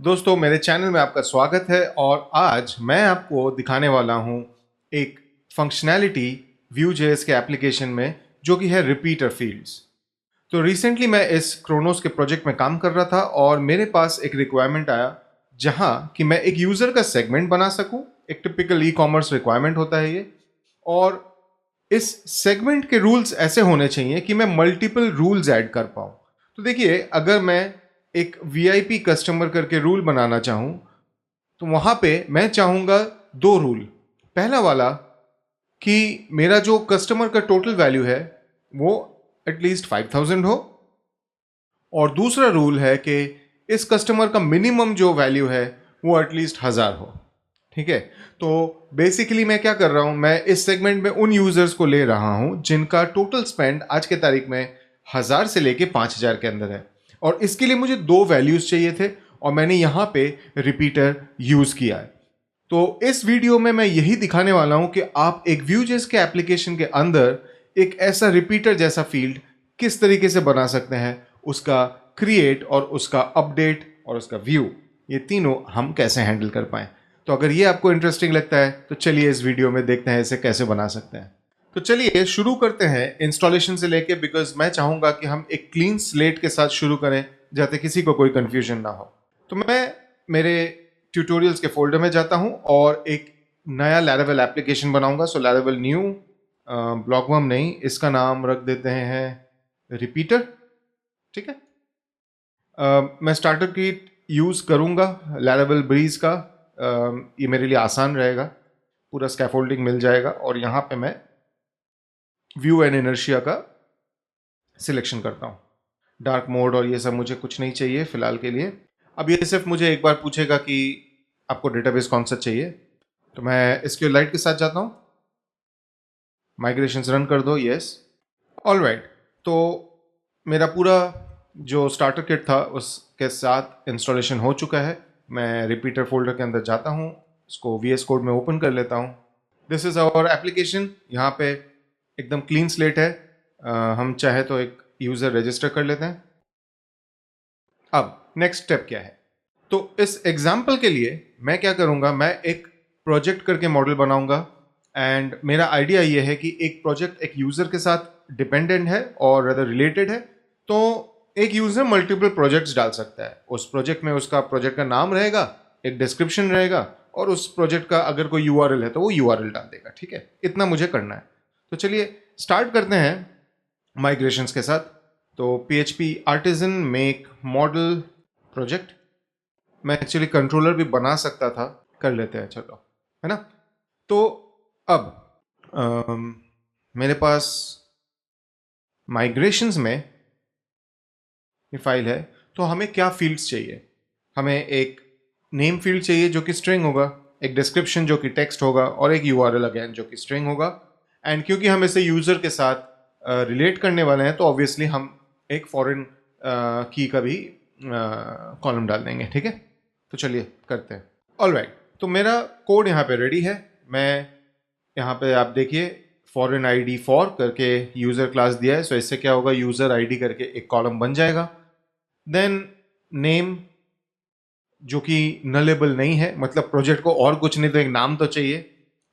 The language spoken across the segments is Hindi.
दोस्तों मेरे चैनल में आपका स्वागत है और आज मैं आपको दिखाने वाला हूं एक फंक्शनैलिटी Vue.js के एप्लीकेशन में जो कि है रिपीटर फील्ड्स। तो रिसेंटली मैं इस क्रोनोस के प्रोजेक्ट में काम कर रहा था और मेरे पास एक रिक्वायरमेंट आया जहां कि मैं एक यूजर का सेगमेंट बना सकूं। एक टिपिकल ई कॉमर्स रिक्वायरमेंट होता है ये, और इस सेगमेंट के रूल्स ऐसे होने चाहिए कि मैं मल्टीपल रूल्स ऐड कर पाऊं। तो देखिए, अगर मैं एक वीआईपी कस्टमर करके रूल बनाना चाहूं तो वहां पे मैं चाहूंगा दो रूल। पहला वाला कि मेरा जो कस्टमर का टोटल वैल्यू है वो एटलीस्ट 5000 हो, और दूसरा रूल है कि इस कस्टमर का मिनिमम जो वैल्यू है वो एटलीस्ट 1000 हो। ठीक है, तो बेसिकली मैं क्या कर रहा हूं, मैं इस सेगमेंट में उन यूजर्स को ले रहा हूं जिनका टोटल स्पेंड आज के तारीख में 1000 से लेके 5000 के अंदर है, और इसके लिए मुझे दो वैल्यूज चाहिए थे और मैंने यहां पे रिपीटर यूज किया है। तो इस वीडियो में मैं यही दिखाने वाला हूं कि आप एक Vue.js के एप्लीकेशन के अंदर एक ऐसा रिपीटर जैसा फील्ड किस तरीके से बना सकते हैं, उसका क्रिएट और उसका अपडेट और उसका व्यू, ये तीनों हम कैसे हैंडल कर पाएं। तो अगर ये आपको इंटरेस्टिंग लगता है तो चलिए इस वीडियो में देखते हैं इसे कैसे बना सकते हैं। तो चलिए शुरू करते हैं इंस्टॉलेशन से लेके, बिकॉज मैं चाहूंगा कि हम एक क्लीन स्लेट के साथ शुरू करें जाते किसी को कोई कंफ्यूजन ना हो। तो मैं मेरे ट्यूटोरियल्स के फोल्डर में जाता हूं और एक नया लैरावेल एप्लीकेशन बनाऊंगा। सो लैरावेल न्यू, ब्लॉकवर्म नहीं, इसका नाम रख देते हैं रिपीटर। ठीक है, मैं स्टार्टर किट यूज करूंगा लैरावेल ब्रीज का। ये मेरे लिए आसान रहेगा, पूरा स्कैफोल्डिंग मिल जाएगा, और यहां पे मैं व्यू एंड इनर्शिया का सिलेक्शन करता हूं। डार्क मोड और ये सब मुझे कुछ नहीं चाहिए फिलहाल के लिए। अब ये सिर्फ मुझे एक बार पूछेगा कि आपको डेटाबेस कौन सा चाहिए, तो मैं SQLite के साथ जाता हूं। माइग्रेशंस रन कर दो, यस। ऑलराइट, तो मेरा पूरा जो स्टार्टर किट था उसके साथ इंस्टॉलेशन हो चुका है। मैं रिपीटर फोल्डर के अंदर जाता हूं, इसको VS कोड में ओपन कर लेता हूं। This is our application. यहाँ पे एकदम क्लीन स्लेट है। हम चाहे तो एक यूजर रजिस्टर कर लेते हैं। अब नेक्स्ट स्टेप क्या है, तो इस एग्जाम्पल के लिए मैं क्या करूंगा, मैं एक प्रोजेक्ट करके मॉडल बनाऊंगा। एंड मेरा आइडिया ये है कि एक प्रोजेक्ट एक यूजर के साथ डिपेंडेंट है और अदर रिलेटेड है, तो एक यूजर मल्टीपल प्रोजेक्ट्स डाल सकता है। उस प्रोजेक्ट में उसका प्रोजेक्ट का नाम रहेगा, एक डिस्क्रिप्शन रहेगा, और उस प्रोजेक्ट का अगर कोई URL है तो वो URL डाल देगा। ठीक है, इतना मुझे करना है। तो चलिए स्टार्ट करते हैं माइग्रेशंस के साथ। तो PHP artisan make model project, मैं एक्चुअली कंट्रोलर भी बना सकता था, कर लेते हैं चलो, है ना। तो अब मेरे पास माइग्रेशंस में ये फाइल है, तो हमें क्या फील्ड्स चाहिए। हमें एक नेम फील्ड चाहिए जो कि स्ट्रिंग होगा, एक डिस्क्रिप्शन जो कि टेक्स्ट होगा, और एक URL अगेन जो कि स्ट्रिंग होगा। एंड क्योंकि हम इसे यूजर के साथ रिलेट करने वाले हैं तो ऑब्वियसली हम एक फॉरेन की का भी कॉलम डाल देंगे। ठीक है, तो चलिए करते हैं। ऑलराइट, तो मेरा कोड यहाँ पे रेडी है। मैं यहाँ पे आप देखिए फॉरेन ID फॉर करके यूजर क्लास दिया है, सो इससे क्या होगा, यूजर ID करके एक कॉलम बन जाएगा। देन नेम जो कि नलेबल नहीं है, मतलब प्रोजेक्ट को और कुछ नहीं तो एक नाम तो चाहिए।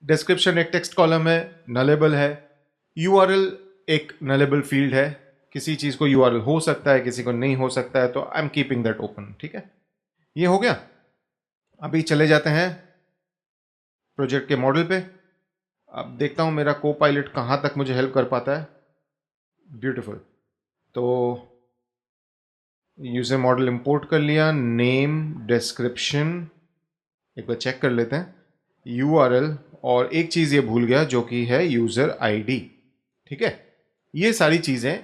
डिस्क्रिप्शन एक टेक्स्ट कॉलम है, नलेबल है। URL एक नलेबल फील्ड है, किसी चीज को URL हो सकता है, किसी को नहीं हो सकता है, तो I am keeping that open. ठीक है, ये हो गया। अभी चले जाते हैं प्रोजेक्ट के मॉडल पे। अब देखता हूं मेरा को पायलट कहां तक मुझे हेल्प कर पाता है। ब्यूटीफुल, तो यूजर मॉडल इंपोर्ट कर लिया, नेम डिस्क्रिप्शन एक बार चेक कर लेते हैं, URL, और एक चीज ये भूल गया जो कि है यूजर ID। ठीक है, ये सारी चीजें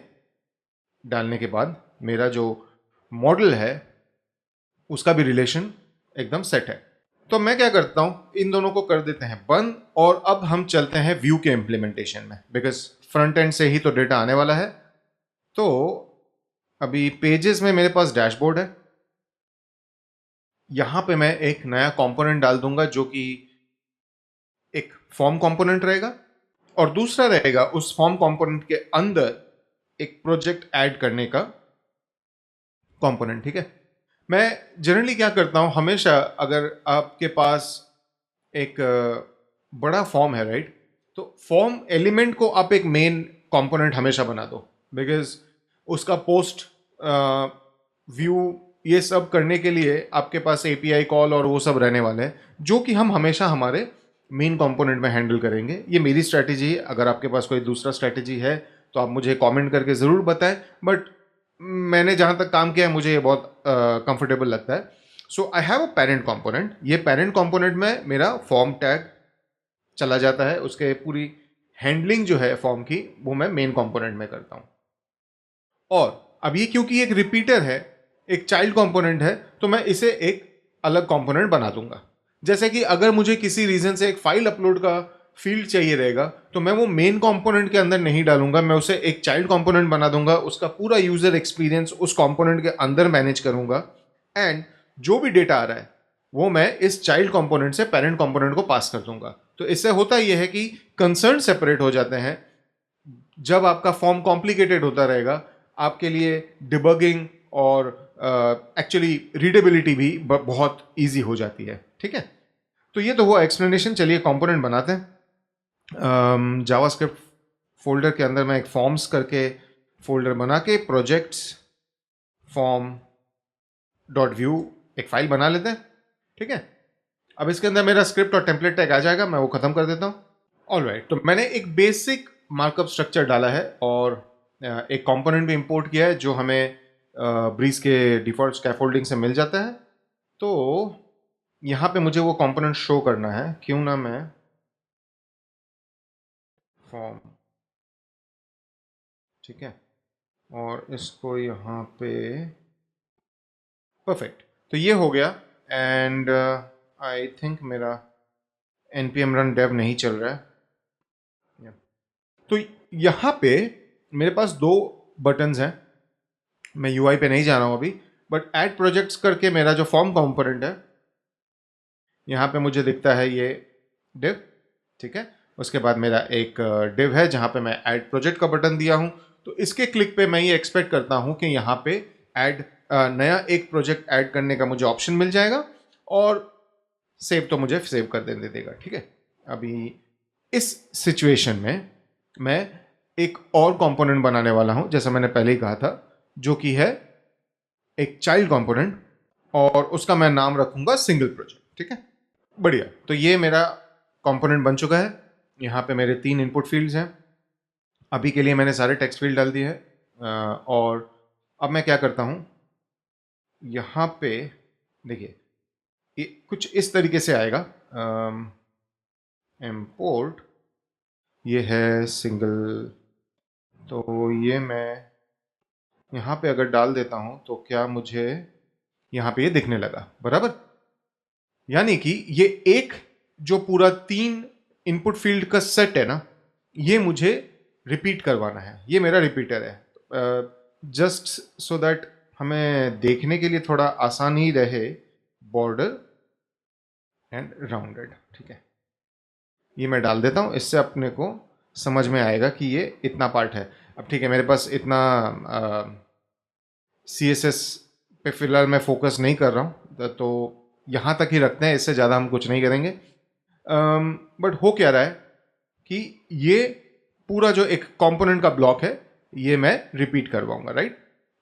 डालने के बाद मेरा जो मॉडल है उसका भी रिलेशन एकदम सेट है। तो मैं क्या करता हूं, इन दोनों को कर देते हैं बंद, और अब हम चलते हैं व्यू के इंप्लीमेंटेशन में, बिकॉज फ्रंट एंड से ही तो डेटा आने वाला है। तो अभी पेजेस में मेरे पास डैशबोर्ड है। यहां पे मैं एक नया कंपोनेंट डाल दूंगा जो कि एक फॉर्म कंपोनेंट रहेगा, और दूसरा रहेगा उस फॉर्म कंपोनेंट के अंदर एक प्रोजेक्ट ऐड करने का कंपोनेंट। ठीक है, मैं जनरली क्या करता हूँ, हमेशा अगर आपके पास एक बड़ा फॉर्म है, राइट, तो फॉर्म एलिमेंट को आप एक मेन कंपोनेंट हमेशा बना दो, बिकॉज उसका पोस्ट व्यू ये सब करने के लिए आपके पास एपीआई कॉल और वो सब रहने वाले हैं, जो कि हम हमेशा हमारे मेन कंपोनेंट में हैंडल करेंगे। ये मेरी स्ट्रैटेजी है। अगर आपके पास कोई दूसरा स्ट्रैटेजी है तो आप मुझे कमेंट करके ज़रूर बताएं, बट मैंने जहाँ तक काम किया है मुझे ये बहुत कंफर्टेबल लगता है। So I have a parent component. ये पेरेंट कंपोनेंट में मेरा फॉर्म टैग चला जाता है, उसके पूरी हैंडलिंग जो है फॉर्म की वो मैं मेन कंपोनेंट में करता हूँ। और अब ये क्योंकि एक रिपीटर है, एक चाइल्ड कंपोनेंट है, तो मैं इसे एक अलग कंपोनेंट बना दूंगा। जैसे कि अगर मुझे किसी रीजन से एक फाइल अपलोड का फील्ड चाहिए रहेगा, तो मैं वो मेन कंपोनेंट के अंदर नहीं डालूंगा, मैं उसे एक चाइल्ड कंपोनेंट बना दूंगा, उसका पूरा यूजर एक्सपीरियंस उस कंपोनेंट के अंदर मैनेज करूंगा, एंड जो भी डेटा आ रहा है वो मैं इस चाइल्ड कंपोनेंट से पेरेंट कंपोनेंट को पास कर दूंगा। तो इससे होता यह है कि कंसर्न सेपरेट हो जाते हैं। जब आपका फॉर्म कॉम्प्लिकेटेड होता रहेगा, आपके लिए डिबगिंग और एक्चुअली रीडेबिलिटी भी बहुत इजी हो जाती है। ठीक है, तो ये तो हुआ एक्सप्लेनेशन। चलिए कंपोनेंट बनाते हैं। जावास्क्रिप्ट फोल्डर के अंदर मैं एक फॉर्म्स करके फोल्डर बना के प्रोजेक्ट्स फॉर्म डॉट व्यू एक फाइल बना लेते हैं। ठीक है, अब इसके अंदर मेरा स्क्रिप्ट और टेम्पलेट टैग आ जाएगा, मैं वो खत्म कर देता हूँ। ऑलराइट, तो मैंने एक बेसिक मार्कअप स्ट्रक्चर डाला है और एक कंपोनेंट भी इंपोर्ट किया है जो हमें ब्रीज के डिफॉल्ट स्कैफोल्डिंग से मिल जाता है। तो यहाँ पे मुझे वो कंपोनेंट शो करना है, क्यों ना मैं फॉर्म, ठीक है, और इसको यहाँ पे परफेक्ट, तो ये हो गया। एंड आई थिंक मेरा npm run dev नहीं चल रहा है। तो यहाँ पे मेरे पास दो बटन्स हैं, मैं यूआई पे नहीं जा रहा हूँ अभी, बट ऐड प्रोजेक्ट्स करके मेरा जो फॉर्म कंपोनेंट है, यहाँ पे मुझे दिखता है ये div। ठीक है, उसके बाद मेरा एक div है जहाँ पे मैं ऐड प्रोजेक्ट का बटन दिया हूँ। तो इसके क्लिक पे मैं ये एक्सपेक्ट करता हूँ कि यहाँ पे ऐड नया एक प्रोजेक्ट ऐड करने का मुझे ऑप्शन मिल जाएगा, और सेव तो मुझे सेव कर देने देगा। ठीक है, अभी इस सिचुएशन में मैं एक और कंपोनेंट बनाने वाला हूं, जैसा मैंने पहले ही कहा था, जो कि है एक चाइल्ड कंपोनेंट, और उसका मैं नाम रखूंगा सिंगल प्रोजेक्ट। ठीक है, बढ़िया। तो ये मेरा कंपोनेंट बन चुका है। यहाँ पे मेरे 3 इनपुट फील्ड्स हैं। अभी के लिए मैंने सारे टेक्स्ट फील्ड डाल दिए हैं, और अब मैं क्या करता हूँ, यहाँ पे देखिए ये कुछ इस तरीके से आएगा। इम्पोर्ट, ये है सिंगल, तो ये मैं यहाँ पे अगर डाल देता हूँ तो क्या मुझे यहाँ पे ये दिखने लगा बराबर। यानी कि ये एक जो पूरा 3 इनपुट फील्ड का सेट है ना, ये मुझे रिपीट करवाना है। ये मेरा रिपीटर है, जस्ट सो दैट हमें देखने के लिए थोड़ा आसान ही रहे। बॉर्डर एंड राउंडेड, ठीक है, ये मैं डाल देता हूँ, इससे अपने को समझ में आएगा कि ये इतना पार्ट है। अब ठीक है, मेरे पास इतना CSS पे फिलहाल मैं फोकस नहीं कर रहा हूँ, तो यहाँ तक ही रखते हैं, इससे ज़्यादा हम कुछ नहीं करेंगे। बट हो क्या रहा है कि ये पूरा जो एक कंपोनेंट का ब्लॉक है ये मैं रिपीट करवाऊंगा, राइट।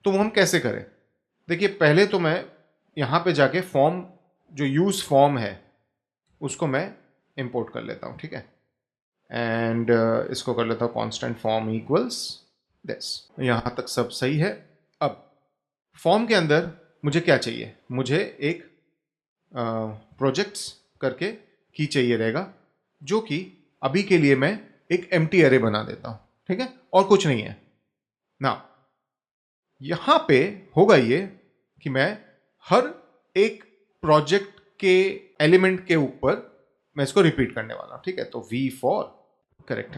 तो वो हम कैसे करें, देखिए पहले तो मैं यहाँ पे जाके फॉर्म, जो यूज फॉर्म है उसको मैं इंपोर्ट कर लेता हूँ। ठीक है, एंड इसको कर लेता हूँ कांस्टेंट फॉर्म इक्वल्स दिस। यहाँ तक सब सही है। अब फॉर्म के अंदर मुझे क्या चाहिए, मुझे एक प्रोजेक्ट्स करके की चाहिए रहेगा, जो कि अभी के लिए मैं एक एम्प्टी एरे बना देता हूँ। ठीक है, और कुछ नहीं है ना। यहाँ पे होगा ये कि मैं हर एक प्रोजेक्ट के एलिमेंट के ऊपर मैं इसको रिपीट करने वाला हूँ। ठीक है, तो V for correct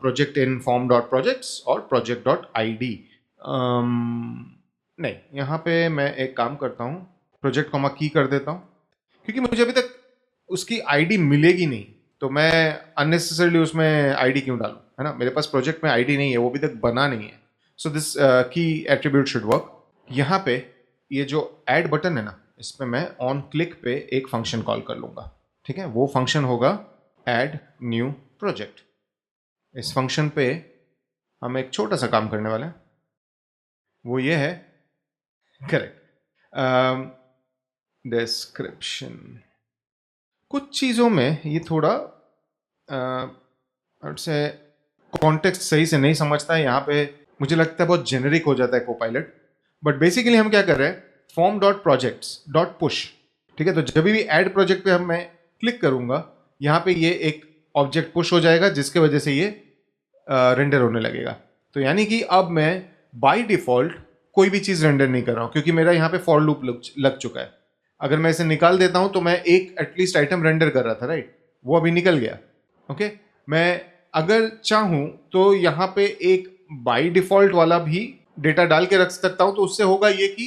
project in form dot projects और प्रोजेक्ट डॉट ID। नहीं, यहाँ पे मैं एक काम करता हूँ, प्रोजेक्ट कॉमा की कर देता हूँ, क्योंकि मुझे अभी तक उसकी ID मिलेगी नहीं, तो मैं अननेसेसरली उसमें ID क्यों डालूँ, है ना। मेरे पास प्रोजेक्ट में ID नहीं है, वो अभी तक बना नहीं है। सो दिस की एट्रीब्यूट शुड वर्क। यहाँ पे ये जो ऐड बटन है ना, इस पे मैं ऑन क्लिक पे एक फंक्शन कॉल कर लूंगा, ठीक है। वो फंक्शन होगा ऐड न्यू प्रोजेक्ट। इस फंक्शन पे हम एक छोटा सा काम करने वाले हैं, वो ये है, करेक्ट, डिस्क्रिप्शन। कुछ चीज़ों में ये थोड़ा से कॉन्टेक्स्ट सही से नहीं समझता है, यहाँ पे मुझे लगता है बहुत जेनेरिक हो जाता है कोपायलट। बट बेसिकली हम क्या कर रहे हैं, form dot projects dot push, ठीक है। तो जब भी ऐड प्रोजेक्ट पे हम मैं क्लिक करूंगा, यहाँ पे ये एक ऑब्जेक्ट पुश हो जाएगा, जिसके वजह से ये रेंडर होने लगेगा। तो यानी कि अब मैं बाय डिफॉल्ट कोई भी चीज़ रेंडर नहीं कर रहा हूँ, क्योंकि मेरा यहाँ पे फॉर लूप लग चुका है। अगर मैं इसे निकाल देता हूँ तो मैं एक एटलीस्ट आइटम रेंडर कर रहा था, राइट, वो अभी निकल गया। ओके, मैं अगर चाहूँ तो यहाँ पे एक बाय डिफॉल्ट वाला भी डेटा डाल के रख सकता हूँ, तो उससे होगा ये कि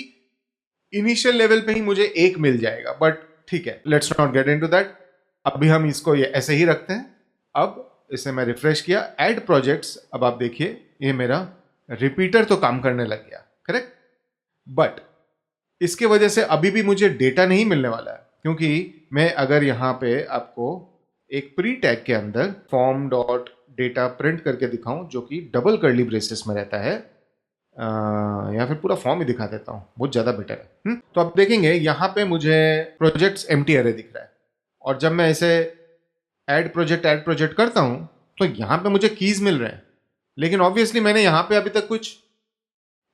इनिशियल लेवल पे ही मुझे एक मिल जाएगा। बट ठीक है, let's not get into that. अभी हम इसको ये ऐसे ही रखते हैं। अब इसे मैं रिफ्रेश किया, ऐड प्रोजेक्ट्स, अब आप देखिए ये मेरा रिपीटर तो काम करने लग गया, करेक्ट। बट इसके वजह से अभी भी मुझे डेटा नहीं मिलने वाला है, क्योंकि मैं अगर यहाँ पे आपको एक प्री टैग के अंदर फॉर्म डॉट डेटा प्रिंट करके दिखाऊं, जो कि डबल कर्ली ब्रेसेस में रहता है, या फिर पूरा फॉर्म ही दिखा देता हूँ, बहुत ज़्यादा बेटर है। तो आप देखेंगे यहाँ पे मुझे प्रोजेक्ट्स एम्प्टी अरे दिख रहा है, और जब मैं इसे ऐड प्रोजेक्ट करता हूँ तो यहाँ पे मुझे कीज मिल रहे हैं, लेकिन ऑब्वियसली मैंने यहाँ पे अभी तक कुछ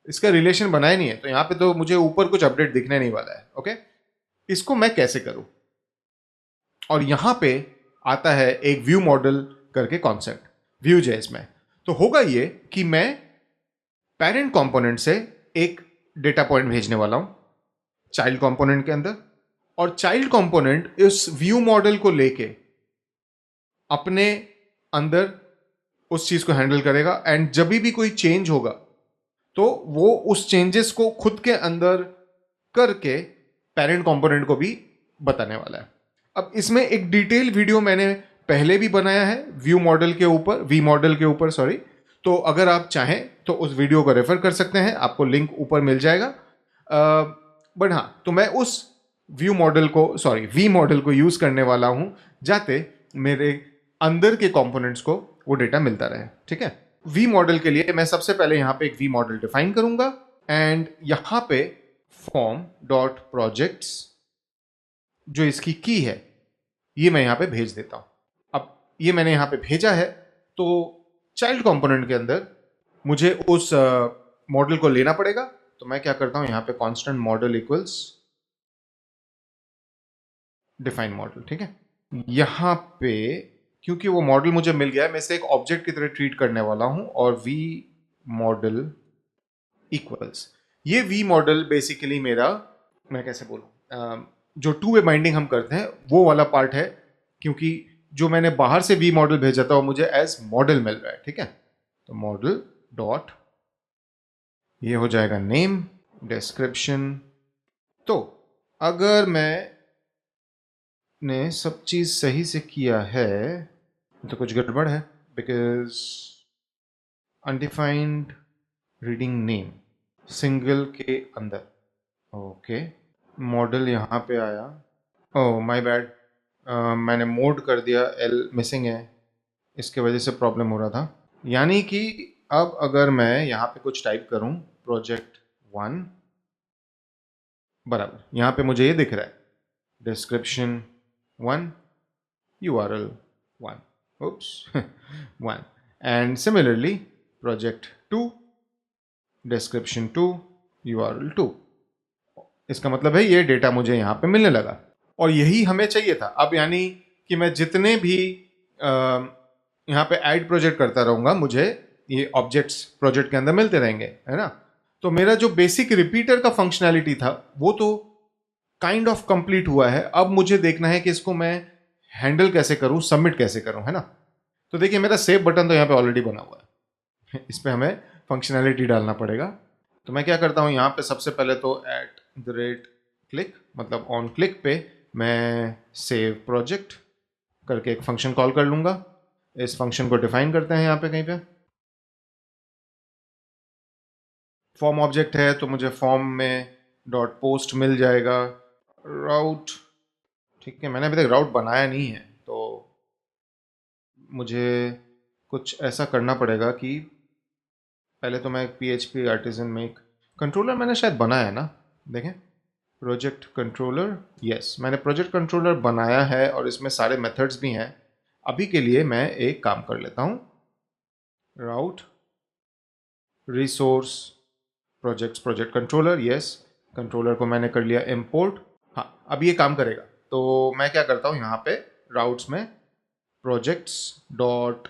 इसका रिलेशन बनाया नहीं है, तो यहाँ पे तो मुझे ऊपर कुछ अपडेट दिखने नहीं वाला है। ओके, इसको मैं कैसे करूँ? और यहाँ पे आता है एक व्यू मॉडल करके कॉन्सेप्ट Vue.js में। तो होगा ये कि मैं पेरेंट कंपोनेंट से एक डेटा पॉइंट भेजने वाला हूं चाइल्ड कंपोनेंट के अंदर, और चाइल्ड कंपोनेंट इस व्यू मॉडल को लेके अपने अंदर उस चीज को हैंडल करेगा, एंड जब भी कोई चेंज होगा तो वो उस चेंजेस को खुद के अंदर करके पेरेंट कंपोनेंट को भी बताने वाला है। अब इसमें एक डिटेल वीडियो मैंने पहले भी बनाया है व्यू मॉडल के ऊपर, वी मॉडल के ऊपर, सॉरी। तो अगर आप चाहें तो उस वीडियो को रेफर कर सकते हैं, आपको लिंक ऊपर मिल जाएगा। बट हाँ, तो मैं उस व्यू मॉडल को, सॉरी, वी मॉडल को यूज करने वाला हूं, जाते मेरे अंदर के कंपोनेंट्स को वो डेटा मिलता रहे, ठीक है। वी मॉडल के लिए मैं सबसे पहले यहां पे एक वी मॉडल डिफाइन करूंगा, एंड यहां पे फॉर्म डॉट प्रोजेक्ट्स, जो इसकी की है, ये मैं यहां पे भेज देता हूं। अब ये मैंने यहां पे भेजा है, तो चाइल्ड कंपोनेंट के अंदर मुझे उस मॉडल को लेना पड़ेगा। तो मैं क्या करता हूं, यहां पे constant model equals define model, ठीक है। यहां पे क्योंकि वो मॉडल मुझे मिल गया है, मैं इसे एक ऑब्जेक्ट की तरह ट्रीट करने वाला हूं, और वी मॉडल इक्वल्स, ये वी मॉडल बेसिकली मेरा, मैं कैसे बोलूं, जो टू वे बाइंडिंग हम करते हैं वो वाला पार्ट है, क्योंकि जो मैंने बाहर से वी मॉडल भेजा था वो मुझे एज मॉडल मिल रहा है, ठीक है। तो मॉडल डॉट, ये हो जाएगा नेम, डिस्क्रिप्शन। तो अगर मैं ने सब चीज सही से किया है तो कुछ गड़बड़ है, because undefined reading name single के अंदर, ओके, मॉडल यहाँ पे आया, ओह माय बैड, मैंने मोड कर दिया, एल मिसिंग है, इसके वजह से प्रॉब्लम हो रहा था। यानी कि अब अगर मैं यहाँ पे कुछ टाइप करूँ, प्रोजेक्ट 1 बराबर, यहाँ पे मुझे ये दिख रहा है, description 1, URL 1, oops 1, and similarly project 2, description 2, URL 2। इसका मतलब है ये डेटा मुझे यहाँ पे मिलने लगा, और यही हमें चाहिए था। अब यानी कि मैं जितने भी यहाँ पे ऐड प्रोजेक्ट करता रहूँगा, मुझे ये ऑब्जेक्ट्स प्रोजेक्ट के अंदर मिलते रहेंगे, है ना। तो मेरा जो बेसिक रिपीटर का फंक्शनैलिटी था वो तो काइंड ऑफ कंप्लीट हुआ है। अब मुझे देखना है कि इसको मैं हैंडल कैसे करूं, सबमिट कैसे करूं, है ना। तो देखिए मेरा सेव बटन तो यहाँ पे ऑलरेडी बना हुआ है, इस पे हमें फंक्शनैलिटी डालना पड़ेगा। तो मैं क्या करता हूँ, यहाँ पे सबसे पहले तो @click, मतलब ऑन क्लिक पे मैं सेव प्रोजेक्ट करके एक फंक्शन कॉल कर लूंगा। इस फंक्शन को डिफाइन करते हैं यहाँ पे कहीं पे, फॉर्म ऑब्जेक्ट है तो मुझे फॉर्म में डॉट पोस्ट मिल जाएगा। राउट, ठीक है, मैंने अभी तक राउट बनाया नहीं है, तो मुझे कुछ ऐसा करना पड़ेगा कि पहले तो मैं एक PHP आर्टिजन में एक कंट्रोलर मैंने शायद बनाया है ना, देखें, प्रोजेक्ट कंट्रोलर, यस मैंने प्रोजेक्ट कंट्रोलर बनाया है और इसमें सारे मेथड्स भी हैं। अभी के लिए मैं एक काम कर लेता हूँ, route resource projects project controller, yes controller को मैंने कर लिया इंपोर्ट। हाँ, अब ये काम करेगा। तो मैं क्या करता हूँ, यहाँ पे राउट्स में प्रोजेक्ट्स डॉट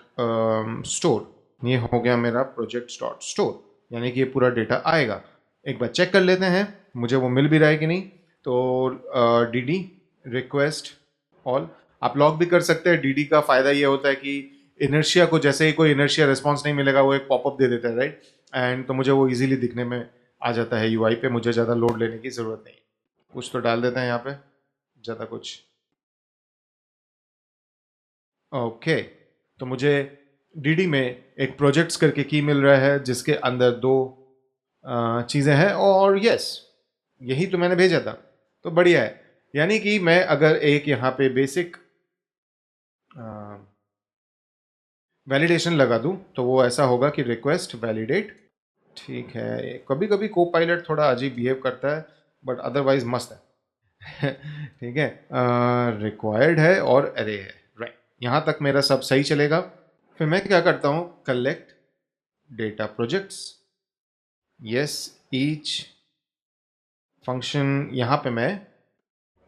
स्टोर, ये हो गया मेरा प्रोजेक्ट्स डॉट स्टोर, यानी कि ये पूरा डेटा आएगा। एक बार चेक कर लेते हैं मुझे वो मिल भी रहा है कि नहीं। तो डी रिक्वेस्ट ऑल, आप लॉग भी कर सकते हैं। डी का फ़ायदा ये होता है कि इनर्शिया को, जैसे ही कोई इनर्शिया रिस्पॉन्स नहीं मिलेगा, वो एक पॉपअप दे देता है, राइट। एंड तो मुझे वो इजीली दिखने में आ जाता है यूआई पे, मुझे ज़्यादा लोड लेने की ज़रूरत नहीं। कुछ तो डाल देते हैं यहाँ पे, ज़्यादा कुछ, ओके। तो मुझे डी में एक प्रोजेक्ट्स करके की मिल रहा है जिसके अंदर दो चीज़ें हैं, और यस यही तो मैंने भेजा था, तो बढ़िया है। यानी कि मैं अगर एक यहाँ पे बेसिक वैलिडेशन लगा दूं तो वो ऐसा होगा कि रिक्वेस्ट वैलिडेट, ठीक है। कभी कभी को पायलट थोड़ा अजीब बिहेव करता है, बट अदरवाइज मस्त है। ठीक है, रिक्वायर्ड है और अरे है, राइट, यहाँ तक मेरा सब सही चलेगा। फिर मैं क्या करता हूँ, collect data projects, yes each function, यहाँ पे मैं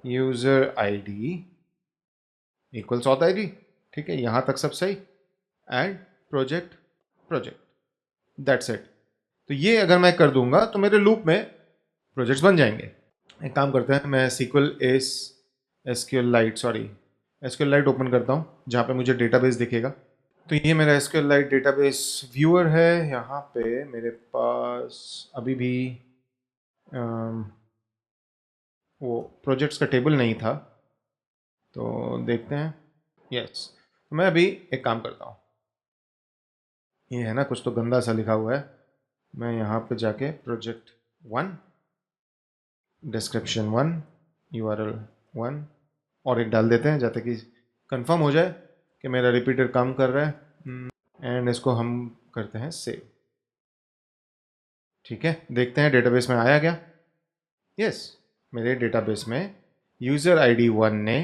user ID equals auth ID, ठीक है, यहाँ तक सब सही। Add project project, that's it. तो ये अगर मैं कर दूंगा तो मेरे लूप में प्रोजेक्ट्स बन जाएंगे। एक काम करते हैं, मैं एसक्यूएल लाइट ओपन करता हूँ जहाँ पे मुझे डेटाबेस दिखेगा। तो ये मेरा एसक्यूएल लाइट डेटाबेस व्यूअर है। यहाँ पे मेरे पास अभी भी वो प्रोजेक्ट्स का टेबल नहीं था, तो देखते हैं। यस, तो मैं अभी एक काम करता हूँ, ये है ना कुछ तो गंदा सा लिखा हुआ है, मैं यहाँ पे जाके प्रोजेक्ट 1 डिस्क्रिप्शन 1 URL 1 और एक डाल देते हैं, जाते कि कंफर्म हो जाए कि मेरा रिपीटर काम कर रहा है। एंड इसको हम करते हैं सेव, ठीक है। देखते हैं डेटाबेस में आया क्या। यस, मेरे डेटाबेस में यूज़र ID 1 ने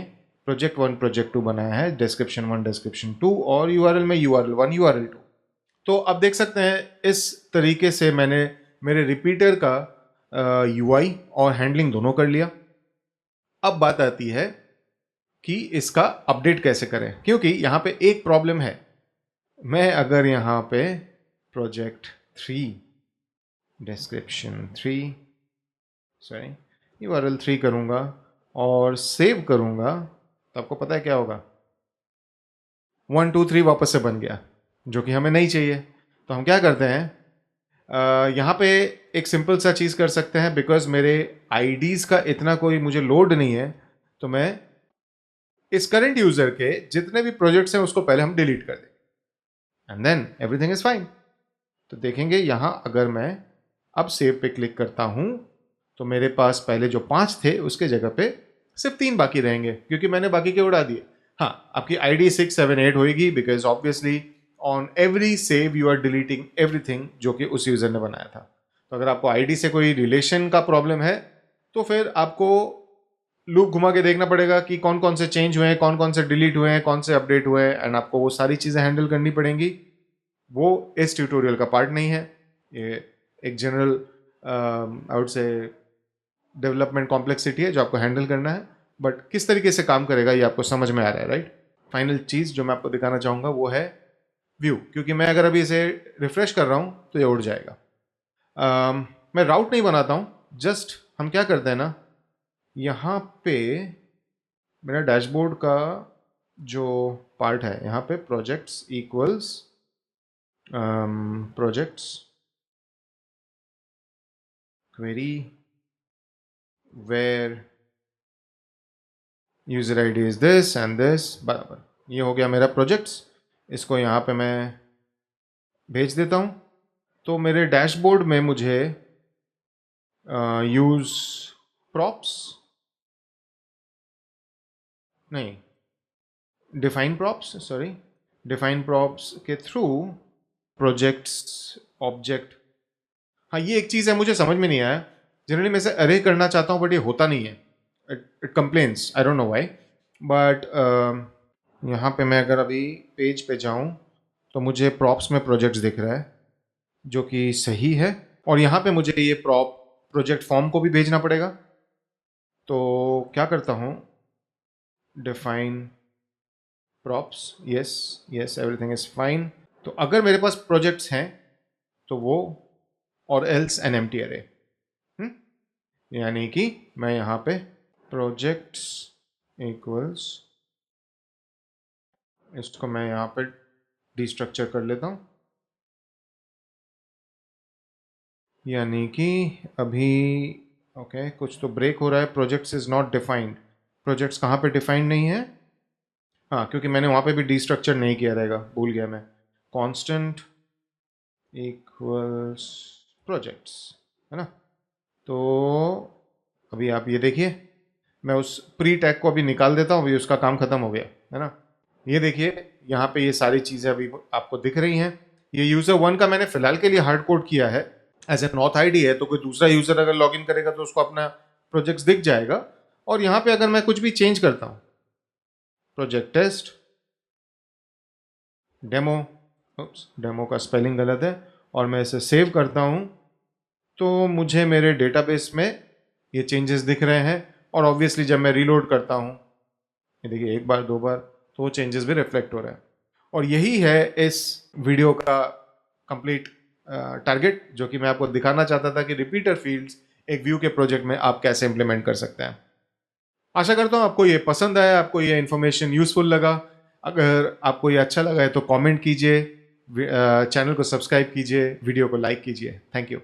प्रोजेक्ट 1 प्रोजेक्ट 2 बनाया है, डिस्क्रिप्शन 1 डिस्क्रिप्शन 2, और URL में URL 1 URL 2। तो अब देख सकते हैं इस तरीके से मैंने मेरे रिपीटर का UI और हैंडलिंग दोनों कर लिया। अब बात आती है कि इसका अपडेट कैसे करें, क्योंकि यहाँ पे एक प्रॉब्लम है। मैं अगर यहाँ पे प्रोजेक्ट 3 डिस्क्रिप्शन 3 सॉरी URL 3 करूँगा और सेव करूँगा, तो आपको पता है क्या होगा, 1 2 3 वापस से बन गया, जो कि हमें नहीं चाहिए। तो हम क्या करते हैं, यहाँ पे एक सिंपल सा चीज़ कर सकते हैं, बिकॉज मेरे आईडीज़ का इतना कोई मुझे लोड नहीं है, तो मैं इस करंट यूज़र के जितने भी प्रोजेक्ट्स हैं उसको पहले हम डिलीट कर दें, and then everything is fine. तो देखेंगे यहाँ अगर मैं अब सेव पे क्लिक करता हूँ तो मेरे पास पहले जो 5 थे उसके जगह पे सिर्फ 3 बाकी रहेंगे, क्योंकि मैंने बाकी के उड़ा दिए। हाँ, आपकी ID 6 7 8 होगी, because obviously on every save you are deleting everything जो कि उस यूज़र ने बनाया था। तो अगर आपको ID से कोई रिलेशन का प्रॉब्लम है तो फिर आपको लूप घुमा के देखना पड़ेगा कि कौन कौन से चेंज हुए हैं, कौन कौन से डिलीट हुए हैं, कौन से अपडेट हुए हैं, एंड आपको वो सारी चीज़ें हैंडल करनी पड़ेंगी। वो इस ट्यूटोरियल का पार्ट नहीं है, ये एक जनरल आउट से डेवलपमेंट कॉम्प्लेक्सिटी है जो आपको हैंडल करना है, बट किस तरीके से काम करेगा ये आपको समझ में आ रहा है, राइट। फाइनल चीज़ जो मैं आपको दिखाना चाहूँगा वो है व्यू, क्योंकि मैं अगर अभी इसे रिफ्रेश कर रहा हूँ तो ये उड़ जाएगा। मैं राउट नहीं बनाता हूँ, जस्ट हम क्या करते हैं ना, यहाँ पे मेरा डैशबोर्ड का जो पार्ट है, यहाँ पे projects equals projects query where user ID is this and this, बराबर, ये हो गया मेरा प्रोजेक्ट्स। इसको यहाँ पे मैं भेज देता हूँ। तो मेरे डैशबोर्ड में मुझे यूज प्रॉप्स, नहीं, define props, sorry, define props के थ्रू प्रोजेक्ट्स ऑब्जेक्ट। हाँ, ये एक चीज़ है मुझे समझ में नहीं आया। जनरली मैं इसे अरे करना चाहता हूँ बट ये होता नहीं है, it complains, I don't know why. But यहाँ पे मैं अगर अभी पेज पे जाऊँ तो मुझे प्रॉप्स में प्रोजेक्ट्स दिख रहा है जो कि सही है, और यहाँ पे मुझे ये प्रॉप प्रोजेक्ट फॉर्म को भी भेजना पड़ेगा। तो क्या करता हूँ, define props, yes yes, everything is fine. तो अगर मेरे पास प्रोजेक्ट्स हैं तो वो, और एल्स एन एम्प्टी अरे, यानी कि मैं यहाँ पे प्रोजेक्ट्स इक्वल्स, इसको मैं यहाँ पे डिस्ट्रक्चर कर लेता हूँ, यानी कि अभी ओके कुछ तो ब्रेक हो रहा है। Projects is not defined, projects कहाँ पे डिफाइंड नहीं है? हाँ, क्योंकि मैंने वहाँ पे भी डिस्ट्रक्चर नहीं किया रहेगा, भूल गया मैं। कांस्टेंट इक्वल्स प्रोजेक्ट्स, है ना? तो अभी आप ये देखिए, मैं उस प्री टैग को अभी निकाल देता हूँ, अभी उसका काम खत्म हो गया, है ना? ये देखिए यहाँ पे ये सारी चीज़ें अभी आपको दिख रही हैं। ये यूज़र 1 का मैंने फिलहाल के लिए हार्ड कोड किया है, एज एन ऑथ आईडी है, तो कोई दूसरा यूज़र अगर लॉगिन करेगा तो उसको अपना प्रोजेक्ट्स दिख जाएगा। और यहाँ पे अगर मैं कुछ भी चेंज करता हूँ, प्रोजेक्ट टेस्ट डेमो, डेमो का स्पेलिंग गलत है, और मैं इसे सेव करता हूँ, तो मुझे मेरे डेटाबेस में ये चेंजेस दिख रहे हैं। और ऑब्वियसली जब मैं रीलोड करता हूँ, ये देखिए एक बार दो बार, तो वो चेंजेस भी रिफ्लेक्ट हो रहे हैं। और यही है इस वीडियो का कंप्लीट टारगेट, जो कि मैं आपको दिखाना चाहता था कि रिपीटर फील्ड्स एक व्यू के प्रोजेक्ट में आप कैसे इंप्लीमेंट कर सकते हैं। आशा करता हूँ आपको ये पसंद आया, आपको ये इन्फॉर्मेशन यूजफुल लगा। अगर आपको ये अच्छा लगा है तो कमेंट कीजिए, चैनल को सब्सक्राइब कीजिए, वीडियो को लाइक कीजिए। Thank you.